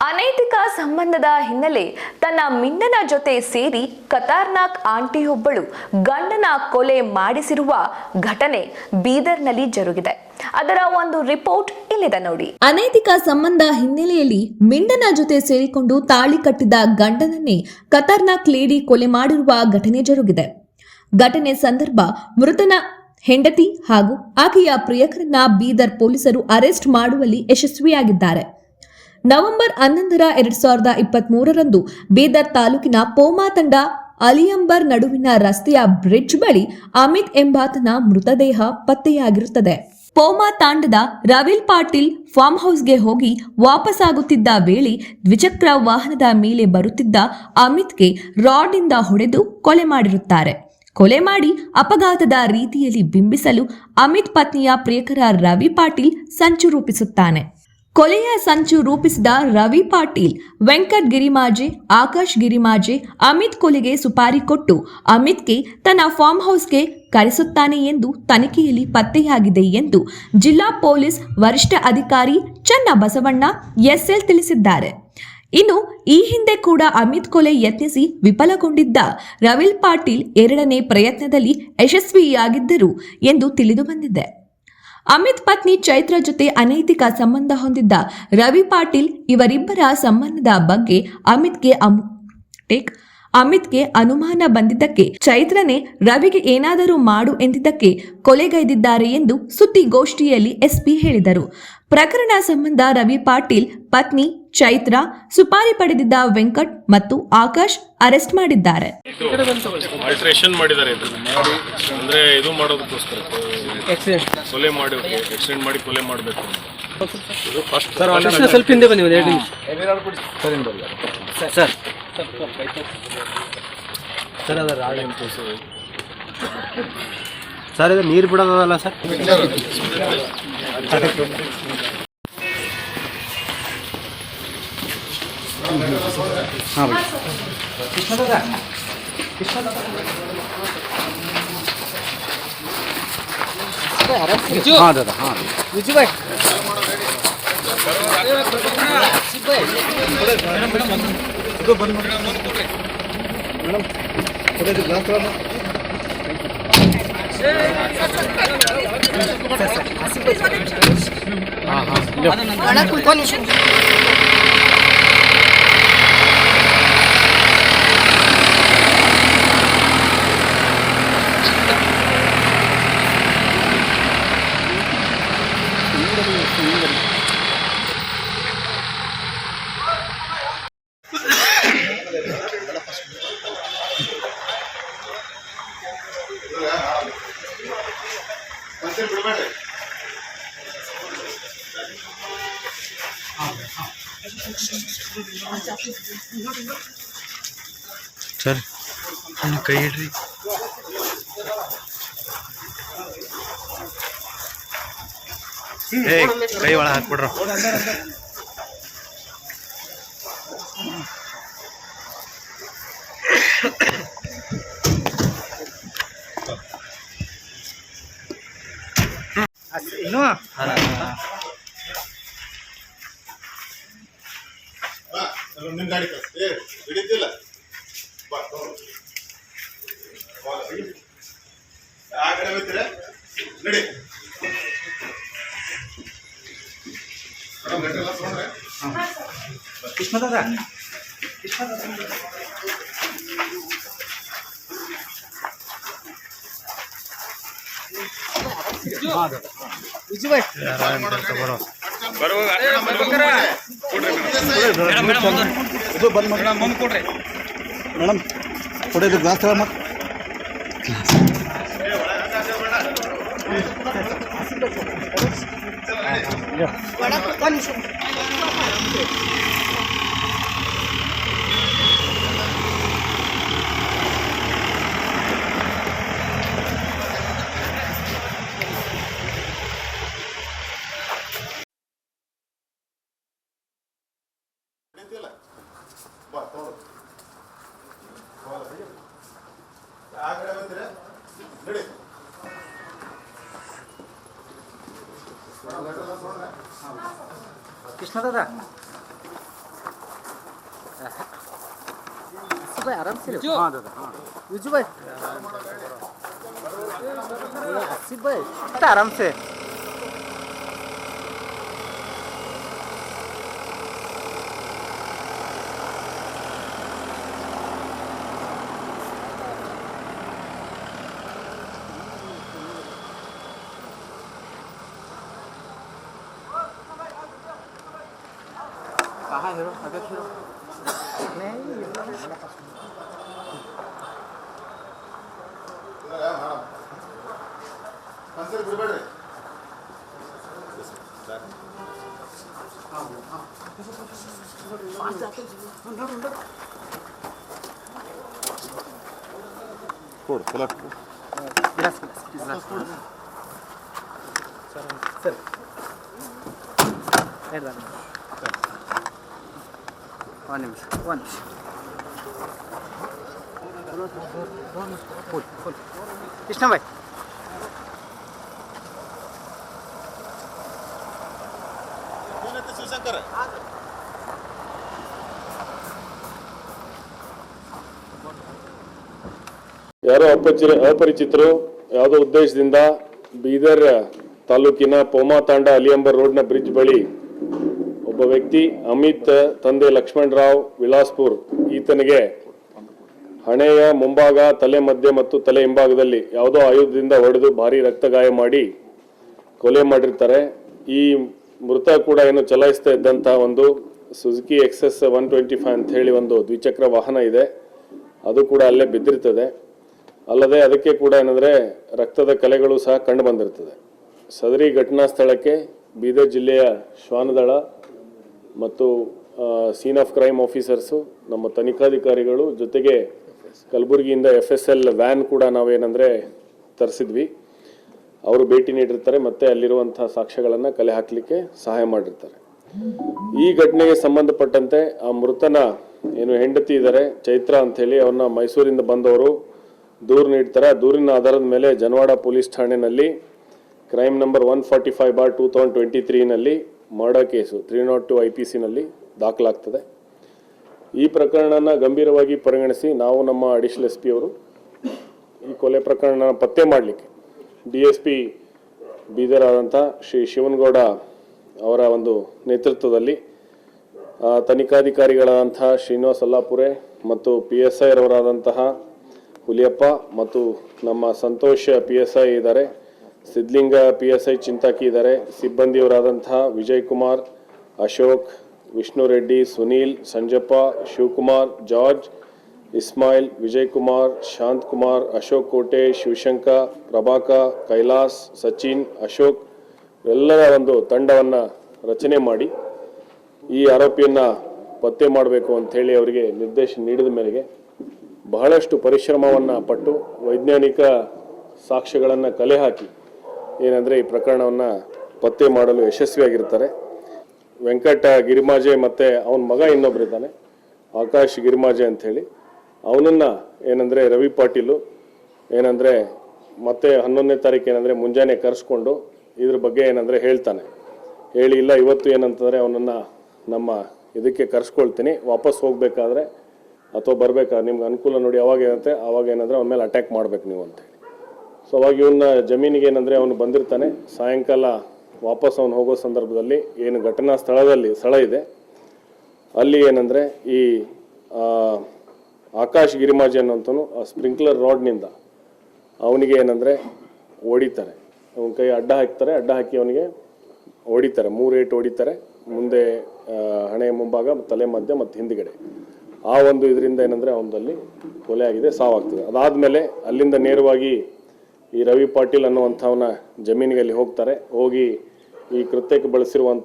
ಅನೈತಿಕ ಸಂಬಂಧದ ಹಿನ್ನೆಲೆ ತನ್ನ ಮಿಂಡನ ಜೊತೆ ಸೇರಿ ಖತರ್ನಾಕ್ ಆಂಟಿಯೊಬ್ಬಳು ಗಂಡನ ಕೊಲೆ ಮಾಡಿಸಿರುವ ಘಟನೆ ಬೀದರ್ನಲ್ಲಿ ಜರುಗಿದೆ. ಅದರ ಒಂದು ರಿಪೋರ್ಟ್ ಇಲ್ಲಿದೆ ನೋಡಿ. ಅನೈತಿಕ ಸಂಬಂಧ ಹಿನ್ನೆಲೆಯಲ್ಲಿ ಮಿಂಡನ ಜೊತೆ ಸೇರಿಕೊಂಡು ತಾಳಿ ಕಟ್ಟಿದ ಗಂಡನನ್ನೇ ಖತರ್ನಾಕ್ ಲೇಡಿ ಕೊಲೆ ಮಾಡಿರುವ ಘಟನೆ ಜರುಗಿದೆ. ಘಟನೆ ಸಂದರ್ಭ ಮೃತನ ಹೆಂಡತಿ ಹಾಗೂ ಆಕೆಯ ಪ್ರಿಯಕರನ್ನ ಬೀದರ್ ಪೊಲೀಸರು ಅರೆಸ್ಟ್ ಮಾಡುವಲ್ಲಿ ಯಶಸ್ವಿಯಾಗಿದ್ದಾರೆ. ನವೆಂಬರ್ 11, 2023ರಂದು ಬೀದರ್ ತಾಲೂಕಿನ ಪೋಮಾತಂಡ ಅಲಿಯಂಬರ್ ನಡುವಿನ ರಸ್ತೆಯ ಬ್ರಿಡ್ಜ್ ಬಳಿ ಅಮಿತ್ ಎಂಬಾತನ ಮೃತದೇಹ ಪತ್ತೆಯಾಗಿರುತ್ತದೆ. ಪೋಮಾ ತಾಂಡದ ರವಿಲ್ ಪಾಟೀಲ್ ಫಾರ್ಮ್ ಹೌಸ್ಗೆ ಹೋಗಿ ವಾಪಸ್ಸಾಗುತ್ತಿದ್ದ ವೇಳೆ ದ್ವಿಚಕ್ರ ವಾಹನದ ಮೇಲೆ ಬರುತ್ತಿದ್ದ ಅಮಿತ್ಗೆ ರಾಡ್ನಿಂದ ಹೊಡೆದು ಕೊಲೆ ಮಾಡಿರುತ್ತಾರೆ. ಕೊಲೆ ಮಾಡಿ ಅಪಘಾತದ ರೀತಿಯಲ್ಲಿ ಬಿಂಬಿಸಲು ಅಮಿತ್ ಪತ್ನಿಯ ಪ್ರಿಯಕರ ರವಿ ಪಾಟೀಲ್ ಸಂಚು ರೂಪಿಸುತ್ತಾನೆ. ಕೊಲೆಯ ಸಂಚು ರೂಪಿಸಿದ ರವಿ ಪಾಟೀಲ್, ವೆಂಕಟ್ ಗಿರಿಮಾಜೆ, ಆಕಾಶ್ ಗಿರಿಮಾಜೆ ಅಮಿತ್ ಕೊಲೆಗೆ ಸುಪಾರಿ ಕೊಟ್ಟು ಅಮಿತ್ಗೆ ತನ್ನ ಫಾರ್ಮ್ ಹೌಸ್ಗೆ ಕರೆಸುತ್ತಾನೆ ಎಂದು ತನಿಖೆಯಲ್ಲಿ ಪತ್ತೆಯಾಗಿದೆ ಎಂದು ಜಿಲ್ಲಾ ಪೊಲೀಸ್ ವರಿಷ್ಠ ಅಧಿಕಾರಿ ಚನ್ನಬಸವಣ್ಣ ಎಸ್ಎಲ್ ತಿಳಿಸಿದ್ದಾರೆ. ಇನ್ನು ಈ ಹಿಂದೆ ಕೂಡ ಅಮಿತ್ ಕೊಲೆ ಯತ್ನಿಸಿ ವಿಫಲಗೊಂಡಿದ್ದ ರವಿಲ್ ಪಾಟೀಲ್ 2ನೇ ಪ್ರಯತ್ನದಲ್ಲಿ ಯಶಸ್ವಿಯಾಗಿದ್ದರು ಎಂದು ತಿಳಿದು ಬಂದಿದೆ. ಅಮಿತ್ ಪತ್ನಿ ಚೈತ್ರ ಜೊತೆ ಅನೈತಿಕ ಸಂಬಂಧ ಹೊಂದಿದ್ದ ರವಿ ಪಾಟೀಲ್ ಇವರಿಬ್ಬರ ಸಂಬಂಧದ ಬಗ್ಗೆ ಅಮಿತ್ಗೆ ಅನುಮಾನ ಬಂದಿದ್ದಕ್ಕೆ ಚೈತ್ರನೇ ರವಿಗೆ ಏನಾದರೂ ಮಾಡು ಎಂದಿದ್ದಕ್ಕೆ ಕೊಲೆಗೈದಿದ್ದಾರೆ ಎಂದು ಸುದ್ದಿಗೋಷ್ಠಿಯಲ್ಲಿ ಎಸ್ಪಿ ಹೇಳಿದರು. ಪ್ರಕರಣ ಸಂಬಂಧ ರವಿ ಪಾಟೀಲ್ ಪತ್ನಿ ಚೈತ್ರ, ಸುಪಾರಿ ಪಡೆದಿದ್ದ ವೆಂಕಟ್ ಮತ್ತು ಆಕಾಶ್ ಅರೆಸ್ಟ್ ಮಾಡಿದ್ದಾರೆ. ಆಲ್ಟ್ರೇಷನ್ ಮಾಡಿದ್ದಾರೆ ಅಂದ್ರೆ ಇದು ಮಾಡೋದಕ್ಕೋಸ್ಕರ ಕೊಲೆ ಮಾಡಿ ಎಕ್ಸಿಡೆಂಟ್ ಮಾಡಿ ಕೊಲೆ ಮಾಡಬೇಕು. ಸ್ವಲ್ಪ ಹಿಂದೆ ಬನ್ನಿ ಸರ್. ಸರ್ ಅದ ಸರ್ ಇದು ನೀರು ಬಿಡೋದಲ್ಲ ಸರ್. ಹಾಂ ಹಾಂ ದಾದಾ ಹಾಂ ವಿಜಯ್ ಇದು ಬಂದು ಮೇಡಮ್ ಕೊಡೋದು ಗ್ಲಾಸ್ ಹಾಂ ಹಾಂ ಸರ್ ಕೈ ಇಡ್ರಿ. ಕೈ ಒಳಗೆ ಹಾಕ್ಬಿಡ್ರ. ಇನ್ನೂ ನಿಮ್ ಗಾಡಿ ಹಿಡಿದಿಲ್ಲ ಆ ಕಡೆ ಬರ್ತೀರ ನಡಿ. ಕೃಷ್ಣದಾದ ಇದು ಬಂದ್ ಮುಂದೆ ಕೊಡ್ರಿ ಮೇಡಮ್. ಕೊಡೋದು ಗ್ಲಾಸ್ ಮತ್ತೆ ಕೃಷ್ಣ ದಾದಾ आराम से हाँ दादा हाँ युजू भाई आसिफ भाई आराम से कहाँ हीरो अगर हीरो ಸರಿ ಬಿಡಬೇಡ್ರಿ ಕೊಡು ಕಲೆಕ್ಟ್ गिलास सर ಒಂದು ನಿಮಿಷ ಕೃಷ್ಣ ಭಾಯ್ ಏನಂತ ಶಿವಶಂಕರ್ ಯಾರೋ ಅಪರಿಚಿತರು ಯಾವುದೋ ಉದ್ದೇಶದಿಂದ ಬೀದರ್ ತಾಲೂಕಿನ ಪೋಮಾ ತಾಂಡ ಅಲಿಯಂಬರ್ ರೋಡ್ನ ಬ್ರಿಡ್ಜ್ ಬಳಿ ಒಬ್ಬ ವ್ಯಕ್ತಿ ಅಮಿತ್ ತಂದೆ ಲಕ್ಷ್ಮಣ್ ರಾವ್ ವಿಲಾಸ್ಪುರ್ ಈತನಿಗೆ ಹಣೆಯ ಮುಂಭಾಗ ತಲೆ ಮಧ್ಯೆ ಮತ್ತು ತಲೆ ಹಿಂಭಾಗದಲ್ಲಿ ಯಾವುದೋ ಆಯುಧದಿಂದ ಹೊಡೆದು ಭಾರಿ ರಕ್ತಗಾಯ ಮಾಡಿ ಕೊಲೆ ಮಾಡಿರ್ತಾರೆ. ಈ ಮೃತ ಕೂಡ ಏನು ಚಲಾಯಿಸ್ತಾ ಇದ್ದಂಥ ಒಂದು ಸುಜುಕಿ XS 125 ಅಂತ ಹೇಳಿ ಒಂದು ದ್ವಿಚಕ್ರ ವಾಹನ ಇದೆ, ಅದು ಕೂಡ ಅಲ್ಲೇ ಬಿದ್ದಿರ್ತದೆ. ಅಲ್ಲದೆ ಅದಕ್ಕೆ ಕೂಡ ಏನಂದರೆ ರಕ್ತದ ಕಲೆಗಳು ಸಹ ಕಂಡು ಬಂದಿರ್ತದೆ. ಸದರಿ ಘಟನಾ ಸ್ಥಳಕ್ಕೆ ಬೀದರ್ ಜಿಲ್ಲೆಯ ಶ್ವಾನದಳ ಮತ್ತು ಸೀನ್ ಆಫ್ ಕ್ರೈಮ್ ಆಫೀಸರ್ಸು, ನಮ್ಮ ತನಿಖಾಧಿಕಾರಿಗಳು, ಜೊತೆಗೆ ಕಲಬುರಗಿಯಿಂದ FSL ವ್ಯಾನ್ ಕೂಡ ನಾವೇನಂದರೆ ತರಿಸಿದ್ವಿ. ಅವರು ಭೇಟಿ ನೀಡಿರ್ತಾರೆ ಮತ್ತು ಅಲ್ಲಿರುವಂಥ ಸಾಕ್ಷ್ಯಗಳನ್ನು ಕಲೆ ಹಾಕಲಿಕ್ಕೆ ಸಹಾಯ ಮಾಡಿರ್ತಾರೆ. ಈ ಘಟನೆಗೆ ಸಂಬಂಧಪಟ್ಟಂತೆ ಆ ಮೃತನ ಏನು ಹೆಂಡತಿ ಇದ್ದಾರೆ ಚೈತ್ರ ಅಂಥೇಳಿ, ಅವ್ರನ್ನ ಮೈಸೂರಿಂದ ಬಂದವರು ದೂರು ನೀಡ್ತಾರೆ. ಆ ದೂರಿನ ಆಧಾರದ ಮೇಲೆ ಜನವಾಡ ಪೊಲೀಸ್ ಠಾಣೆಯಲ್ಲಿ ಕ್ರೈಮ್ ನಂಬರ್ 145/2023ನಲ್ಲಿ ಮರ್ಡರ್ ಕೇಸು 302 IPCನಲ್ಲಿ ದಾಖಲಾಗ್ತದೆ. ಈ ಪ್ರಕರಣನ ಗಂಭೀರವಾಗಿ ಪರಿಗಣಿಸಿ ನಾವು ನಮ್ಮ ಅಡಿಷನಲ್ SP ಅವರು ಈ ಕೊಲೆ ಪ್ರಕರಣ ಪತ್ತೆ ಮಾಡಲಿಕ್ಕೆ DSP ಬೀದರ್ ಆದಂಥ ಶ್ರೀ ಶಿವನಗೌಡ ಅವರ ಒಂದು ನೇತೃತ್ವದಲ್ಲಿ ತನಿಖಾಧಿಕಾರಿಗಳಾದಂಥ ಶ್ರೀನಿವಾಸ್ ಅಲ್ಲಾಪುರೆ ಮತ್ತು PSI ರವರಾದಂತಹ ಹುಲಿಯಪ್ಪ ಮತ್ತು ನಮ್ಮ ಸಂತೋಷ್ PSI ಇದ್ದಾರೆ, ಸಿದ್ಲಿಂಗ PSI ಚಿಂತಾಕಿ ಇದ್ದಾರೆ, ಸಿಬ್ಬಂದಿಯವರಾದಂತಹ ವಿಜಯ್ ಕುಮಾರ್, ಅಶೋಕ್, ವಿಷ್ಣು ರೆಡ್ಡಿ, ಸುನೀಲ್, ಸಂಜಪ್ಪ, ಶಿವಕುಮಾರ್, ಜಾರ್ಜ್, ಇಸ್ಮಾಯಿಲ್, ವಿಜಯ್ ಕುಮಾರ್, ಶಾಂತ್ ಕುಮಾರ್, ಅಶೋಕ್ ಕೋಟೆ, ಶಿವಶಂಕರ್, ಪ್ರಭಾಕರ್, ಕೈಲಾಸ್, ಸಚಿನ್, ಅಶೋಕ್ ಎಲ್ಲರ ಒಂದು ತಂಡವನ್ನು ರಚನೆ ಮಾಡಿ ಈ ಆರೋಪಿಯನ್ನು ಪತ್ತೆ ಮಾಡಬೇಕು ಅಂಥೇಳಿ ಅವರಿಗೆ ನಿರ್ದೇಶನ ನೀಡಿದ ಮೇರೆಗೆ ಬಹಳಷ್ಟು ಪರಿಶ್ರಮವನ್ನು ಪಟ್ಟು ವೈಜ್ಞಾನಿಕ ಸಾಕ್ಷ್ಯಗಳನ್ನು ಕಲೆ ಹಾಕಿ ಏನಂದರೆ ಈ ಪ್ರಕರಣವನ್ನು ಪತ್ತೆ ಮಾಡಲು ಯಶಸ್ವಿಯಾಗಿರ್ತಾರೆ. ವೆಂಕಟ ಗಿರಿಮಾಜೆ ಮತ್ತು ಅವನ ಮಗ ಇನ್ನೊಬ್ಬರಿದ್ದಾನೆ ಆಕಾಶ್ ಗಿರಿಮಾಜೆ ಅಂಥೇಳಿ, ಅವನನ್ನು ಏನಂದರೆ ರವಿ ಪಾಟೀಲು ಏನಂದರೆ ಮತ್ತೆ 11ನೇ ತಾರೀಕು ಏನಂದರೆ ಮುಂಜಾನೆ ಕರೆಸ್ಕೊಂಡು ಇದ್ರ ಬಗ್ಗೆ ಏನಂದರೆ ಹೇಳ್ತಾನೆ. ಹೇಳಿ ಇಲ್ಲ ಇವತ್ತು ಏನಂತಂದರೆ ಅವನನ್ನು ನಮ್ಮ ಇದಕ್ಕೆ ಕರೆಸ್ಕೊಳ್ತೀನಿ, ವಾಪಸ್ ಹೋಗಬೇಕಾದ್ರೆ ಅಥವಾ ಬರಬೇಕಾದ್ರೆ ನಿಮ್ಗೆ ಅನುಕೂಲ ನೋಡಿ ಅವಾಗ ಏನಂತೆ ಆವಾಗ ಏನಂದರೆ ಅವನ ಮೇಲೆ ಅಟ್ಯಾಕ್ ಮಾಡಬೇಕು ನೀವು ಅಂತೇಳಿ. ಸೊ ಅವಾಗ ಇವನ್ನ ಜಮೀನಿಗೆ ಏನಂದರೆ ಅವನು ಬಂದಿರ್ತಾನೆ. ಸಾಯಂಕಾಲ ವಾಪಸ್ ಅವನು ಹೋಗೋ ಸಂದರ್ಭದಲ್ಲಿ ಏನು ಘಟನಾ ಸ್ಥಳ ಇದೆ ಅಲ್ಲಿ ಏನಂದರೆ ಈ ಆಕಾಶ್ ಗಿರಿಮಾಜಿ ಅನ್ನೋಂಥನು ಆ ಸ್ಪ್ರಿಂಕ್ಲರ್ ರಾಡ್ನಿಂದ ಅವನಿಗೆ ಏನಂದರೆ ಹೊಡಿತಾರೆ. ಅವನ ಕೈ ಅಡ್ಡ ಹಾಕಿ ಅವನಿಗೆ ಹೊಡಿತಾರೆ. 3 ಏಟು ಹೊಡಿತಾರೆ, ಮುಂದೆ ಹಣೆಯ ಮುಂಭಾಗ, ತಲೆ ಮಧ್ಯ ಮತ್ತು ಹಿಂದ್ಗಡೆ. ಆ ಒಂದು ಇದರಿಂದ ಏನಂದರೆ ಅವನಲ್ಲಿ ಕೊಲೆ ಆಗಿದೆ, ಸಾವಾಗ್ತದೆ. ಅದಾದಮೇಲೆ ಅಲ್ಲಿಂದ ನೇರವಾಗಿ ಈ ರವಿ ಪಾಟೀಲ್ ಅನ್ನುವಂಥವನ ಜಮೀನಿಗೆ ಅಲ್ಲಿ ಹೋಗ್ತಾರೆ. ಹೋಗಿ ಈ ಕೃತ್ಯಕ್ಕೆ ಬಳಸಿರುವಂಥ